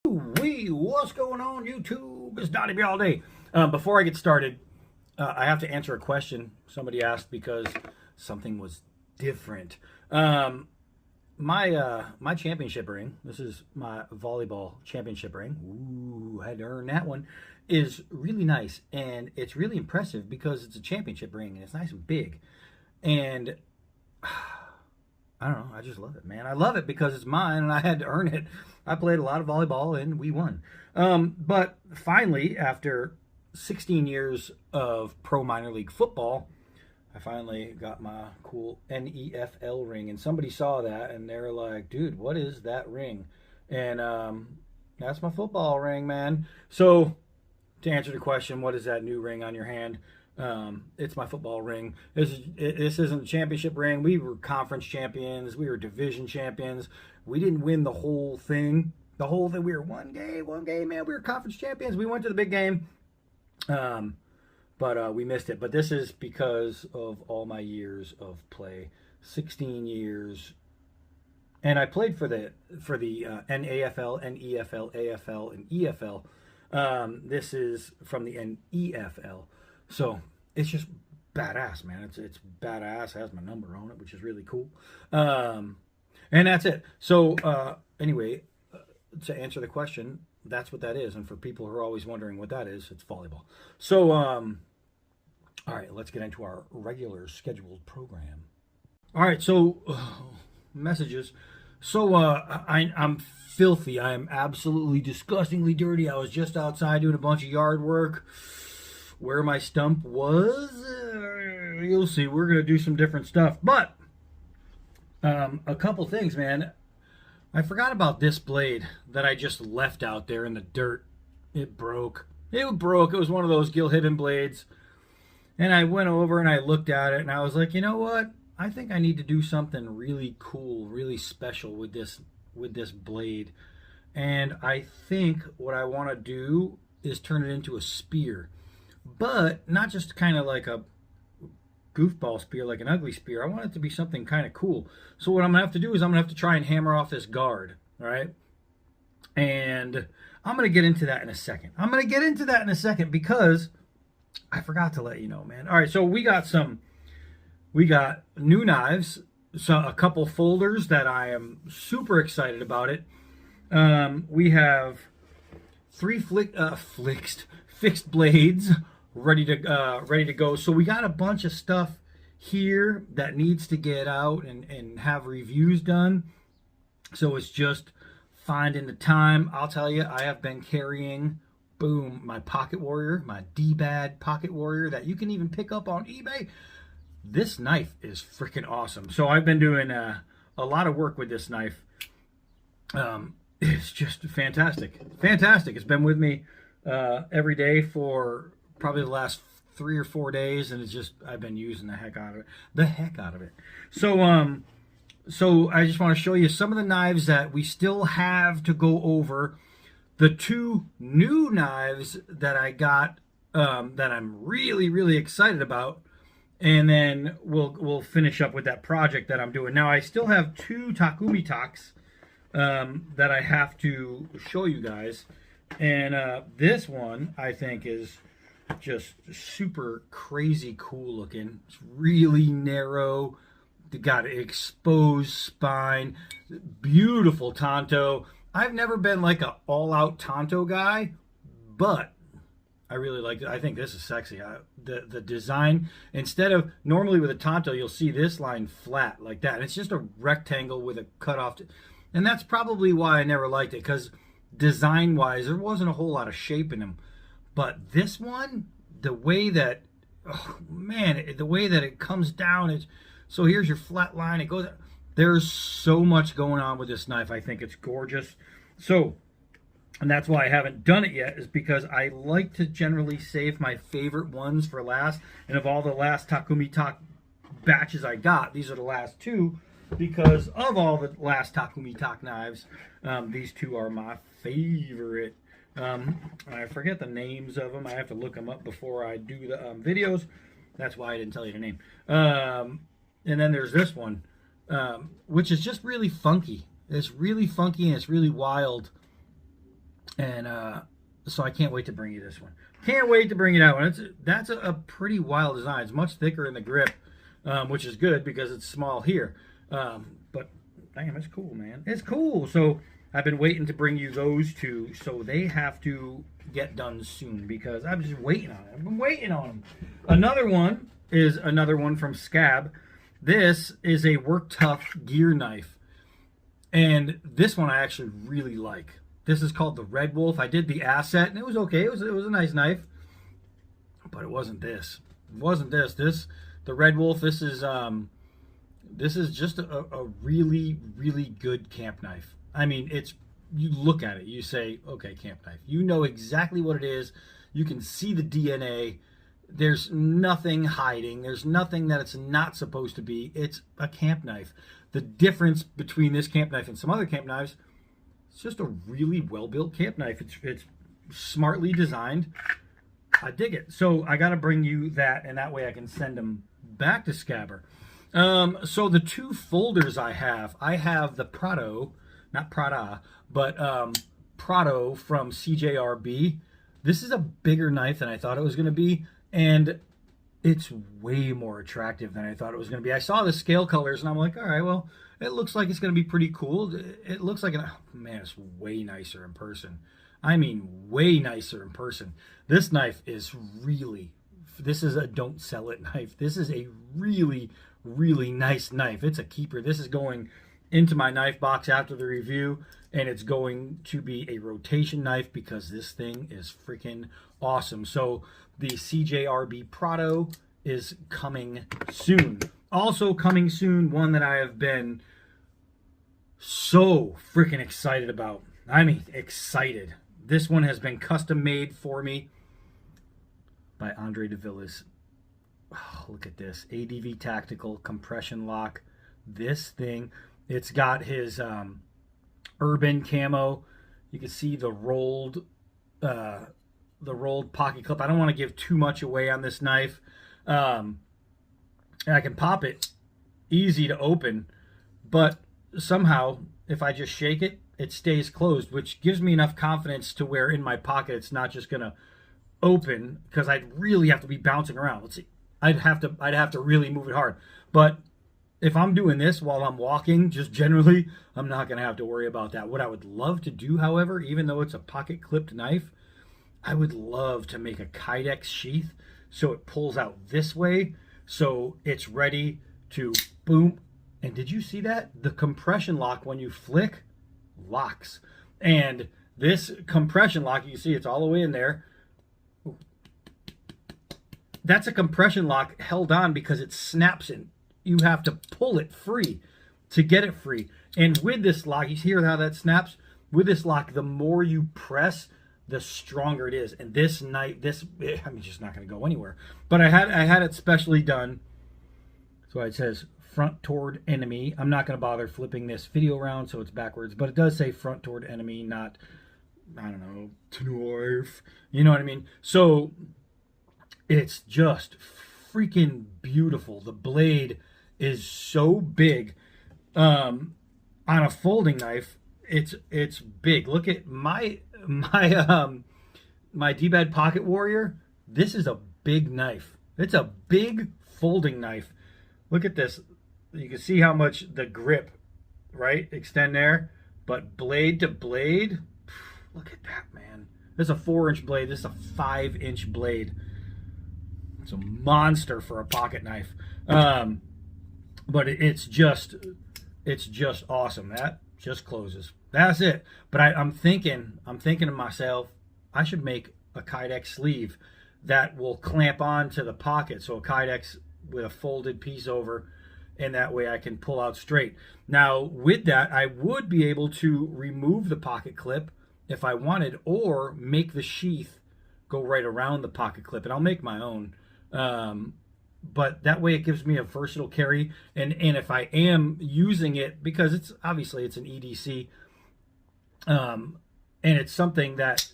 What's going on, YouTube? It's Donnie all day. Before I get started, I have to answer a question somebody asked because something was different. My championship ring, this is my volleyball championship ring. Ooh, I had to earn that one. Is really nice, and it's really impressive because it's a championship ring and it's nice and big. And I don't know, I just love it, man. I love it because it's mine and I had to earn it. I played a lot of volleyball and we won. But finally, after 16 years of pro minor league football, I finally got my cool NFL ring. And somebody saw that and they were like, dude, what is that ring? And that's my football ring, man. So to answer the question, what is that new ring on your hand? It's my football ring. This isn't a championship ring. We were conference champions. We were division champions. We didn't win the whole thing. We were one game, man. We were conference champions. We went to the big game, but we missed it. But this is because of all my years of play, 16 years, and I played for the NAFL, NEFL, AFL, and EFL. This is from the NEFL. So it's just badass, man. It's badass. It has my number on it, which is really cool. And that's it. So anyway, to answer the question, that's what that is. And for people who are always wondering what that is, it's volleyball. So all right, let's get into our regular scheduled program. All right, so messages. So I'm filthy. I am absolutely disgustingly dirty. I was just outside doing a bunch of yard work. Where my stump was, you'll see. We're going to do some different stuff. But a couple things, man. I forgot about this blade that I just left out there in the dirt. It broke. It broke. It was one of those Gil-Hibben blades. And I went over and I looked at it and I was like, you know what? I think I need to do something really cool, really special with this blade. And I think what I want to do is turn it into a spear. But not just kind of like a goofball spear, like an ugly spear. I want it to be something kind of cool. So what I'm going to have to do is I'm going to have to try and hammer off this guard, all right? And I'm going to get into that in a second. Because I forgot to let you know, man. All right, so we got new knives, so a couple folders that I am super excited about it. We have 3 fixed blades ready to go. So we got a bunch of stuff here that needs to get out and have reviews done. So it's just finding the time. I'll tell you, I have been carrying, my Pocket Warrior, my D-Bad Pocket Warrior that you can even pick up on eBay. This knife is freaking awesome. So I've been doing a lot of work with this knife. It's just fantastic. It's been with me every day for probably the last 3 or 4 days, and I've been using the heck out of it. So so I just want to show you some of the knives that we still have to go over. The 2 new knives that I got that I'm really excited about, and then we'll finish up with that project that I'm doing. Now I still have 2 Takumi Talks that I have to show you guys. And this one, I think, is just super crazy cool looking. It's really narrow. They got an exposed spine. Beautiful tanto. I've never been like an all-out tanto guy, but I really like it. I think this is sexy. The design, instead of, normally with a tanto, you'll see this line flat like that. And it's just a rectangle with a cutoff. And that's probably why I never liked it, because design-wise, there wasn't a whole lot of shape in them. But this one, the way that it comes down, so here's your flat line. It goes. There's so much going on with this knife. I think it's gorgeous. So, and that's why I haven't done it yet, is because I like to generally save my favorite ones for last. And of all the last Takumi Talk batches I got, these are the last 2. Because of all the last Takumi Talk knives, these 2 are my favorite. I forget the names of them. I have to look them up before I do the videos. That's why I didn't tell you the name. And then there's this one, which is just really funky. It's really funky and it's really wild. And so I can't wait to bring you this one. Can't wait to bring you that one. That's a pretty wild design. It's much thicker in the grip, which is good because it's small here. But damn, it's cool, man. It's cool. So I've been waiting to bring you those two, so they have to get done soon because I'm just waiting on it. I've been waiting on them. Another one is another one from Scab. This is a Work Tough gear knife, and this one I actually really like. This is called the Red Wolf. I did the Asset, and it was okay. It was a nice knife, but it wasn't this. It wasn't this. The Red Wolf. This is just a really, really good camp knife. I mean, you look at it, you say, okay, camp knife. You know exactly what it is. You can see the DNA. There's nothing hiding. There's nothing that it's not supposed to be. It's a camp knife. The difference between this camp knife and some other camp knives, it's just a really well-built camp knife. It's smartly designed. I dig it. So I got to bring you that, and that way I can send them back to Scabber. So the two folders I have the Prto, not Prada, but Prto from cjrb. This is a bigger knife than I thought it was going to be, and it's way more attractive than I thought it was going to be. I saw the scale colors, and I'm like, all right, well, it looks like it's going to be pretty cool. It looks like, oh, man, it's way nicer in person. I mean, way nicer in person. This knife is this is a don't sell it knife. This is a really, really nice knife. It's a keeper. This is going into my knife box after the review, and it's going to be a rotation knife because this thing is freaking awesome. So the cjrb Prto is coming soon. Also coming soon, one that I have been so freaking excited about. I mean, excited. This one has been custom made for me by Andre de Villas. Oh, look at this. ADV Tactical compression lock. This thing, it's got his urban camo. You can see the rolled pocket clip. I don't want to give too much away on this knife. And I can pop it easy to open, but somehow if I just shake it, it stays closed, which gives me enough confidence to where in my pocket it's not just gonna open, because I'd really have to be bouncing around. Let's see. I'd have to really move it hard. But if I'm doing this while I'm walking, just generally, I'm not gonna have to worry about that. What I would love to do, however, even though it's a pocket clipped knife, I would love to make a Kydex sheath so it pulls out this way, so it's ready to boom. And did you see that? The compression lock, when you flick, locks. And this compression lock, you can see it's all the way in there. That's a compression lock held on because it snaps in. You have to pull it free to get it free. And with this lock, you hear how that snaps? With this lock, the more you press, the stronger it is. And this knife, I mean, it's just not going to go anywhere. But I had it specially done. So it says front toward enemy. I'm not going to bother flipping this video around so it's backwards, but it does say front toward enemy, not, I don't know, to knife. You know what I mean? So it's just freaking beautiful. The blade is so big. On a folding knife, it's big. Look at my D-Bad Pocket Warrior. This is a big knife. It's a big folding knife. Look at this. You can see how much the grip, right, extend there. But blade to blade, look at that, man. This is a 4-inch blade. This is a 5-inch blade. It's a monster for a pocket knife. But it's just awesome. That just closes. That's it. But I'm thinking to myself, I should make a Kydex sleeve that will clamp on to the pocket. So a Kydex with a folded piece over, and that way I can pull out straight. Now with that, I would be able to remove the pocket clip if I wanted, or make the sheath go right around the pocket clip, and I'll make my own. But that way it gives me a versatile carry, and if I am using it, because it's obviously it's an EDC, and it's something that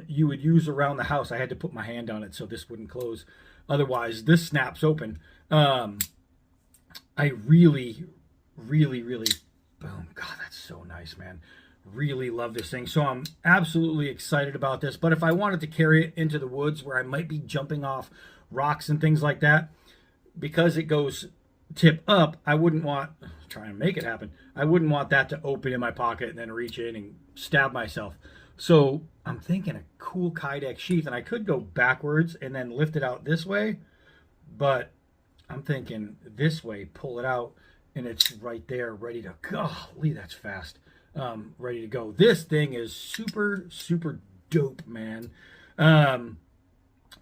you would use around the house. I had to put my hand on it so this wouldn't close. Otherwise, this snaps open. I really, really, really, boom. God, that's so nice, man. Really love this thing. So I'm absolutely excited about this. But if I wanted to carry it into the woods where I might be jumping off rocks and things like that, because it goes tip up, I wouldn't want, try and make it happen, I wouldn't want that to open in my pocket and then reach in and stab myself. So I'm thinking a cool Kydex sheath, and I could go backwards and then lift it out this way, but I'm thinking this way, pull it out, and it's right there, ready to go. Golly, that's fast. Ready to go. This thing is super, super dope, man.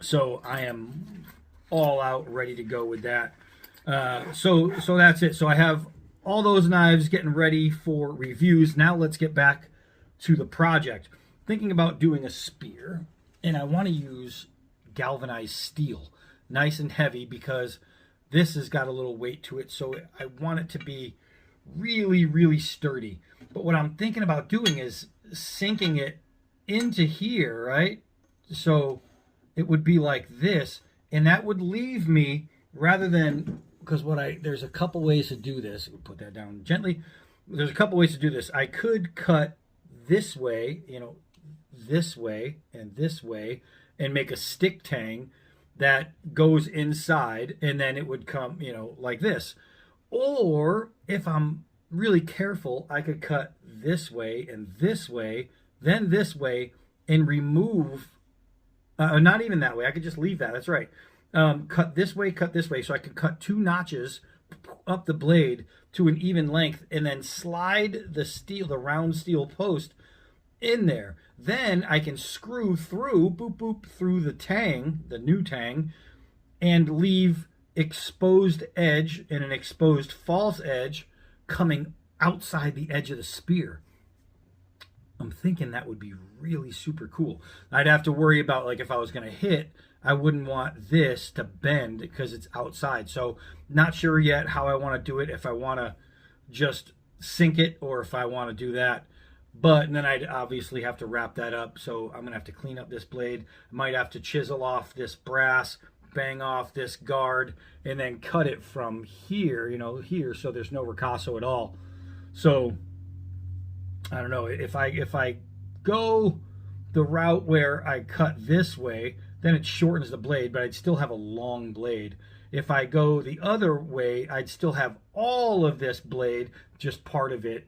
So I am all out, ready to go with that. So that's it. So I have all those knives getting ready for reviews. Now let's get back to the project. Thinking about doing a spear, and I want to use galvanized steel, nice and heavy, because this has got a little weight to it. So I want it to be really, really sturdy. But what I'm thinking about doing is sinking it into here, right? So it would be like this, and that would leave me, rather than, because there's a couple ways to do this. Put that down gently. There's a couple ways to do this. I could cut this way, this way and this way, and make a stick tang that goes inside, and then it would come, like this. Or if I'm really careful, I could cut this way and this way, then this way, and remove, not even that way. I could just leave that. That's right. Cut this way, so I could cut 2 notches up the blade to an even length, and then slide the round steel post in there. Then I can screw through, boop, boop, through the tang, the new tang, and leave exposed edge and an exposed false edge coming outside the edge of the spear. I'm thinking that would be really super cool. I'd have to worry about, like, if I was going to hit, I wouldn't want this to bend because it's outside. So not sure yet how I want to do it, if I want to just sink it or if I want to do that. But then I'd obviously have to wrap that up. So I'm going to have to clean up this blade. I might have to chisel off this brass, bang off this guard, and then cut it from here, here, so there's no ricasso at all. So I don't know, if I go the route where I cut this way, then it shortens the blade, but I'd still have a long blade. If I go the other way, I'd still have all of this blade, just part of it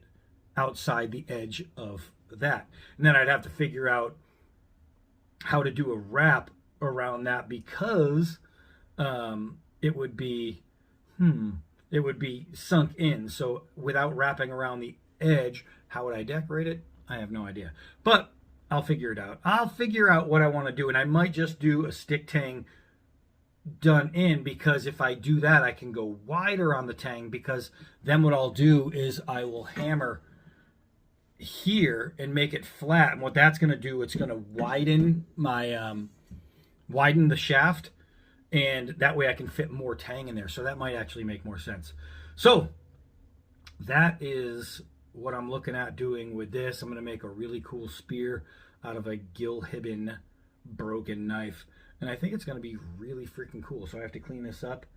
outside the edge of that. And then I'd have to figure out how to do a wrap around that, because it would be sunk in. So without wrapping around the edge, how would I decorate it? I have no idea. But I'll figure it out. I'll figure out what I want to do, and I might just do a stick tang done in, because if I do that, I can go wider on the tang, because then what I'll do is I will hammer here and make it flat. And what that's going to do, it's going to widen my widen the shaft, and that way I can fit more tang in there. So that might actually make more sense. So that is what I'm looking at doing with this. I'm going to make a really cool spear out of a Gilhibben broken knife, and I think it's going to be really freaking cool. So I have to clean this up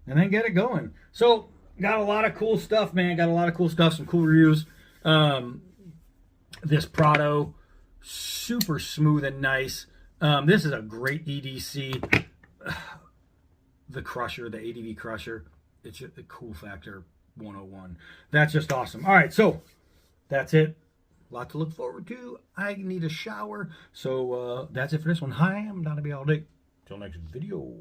and then get it going. So got a lot of cool stuff, man. Got a lot of cool stuff, some cool reviews. This Prto, super smooth and nice. This is a great EDC. The crusher, the ADV crusher, it's a cool factor 101. That's just awesome. All right, so that's it. A lot to look forward to. I need a shower. So that's it for this one. Hi, I'm Donnie all day. Till next video.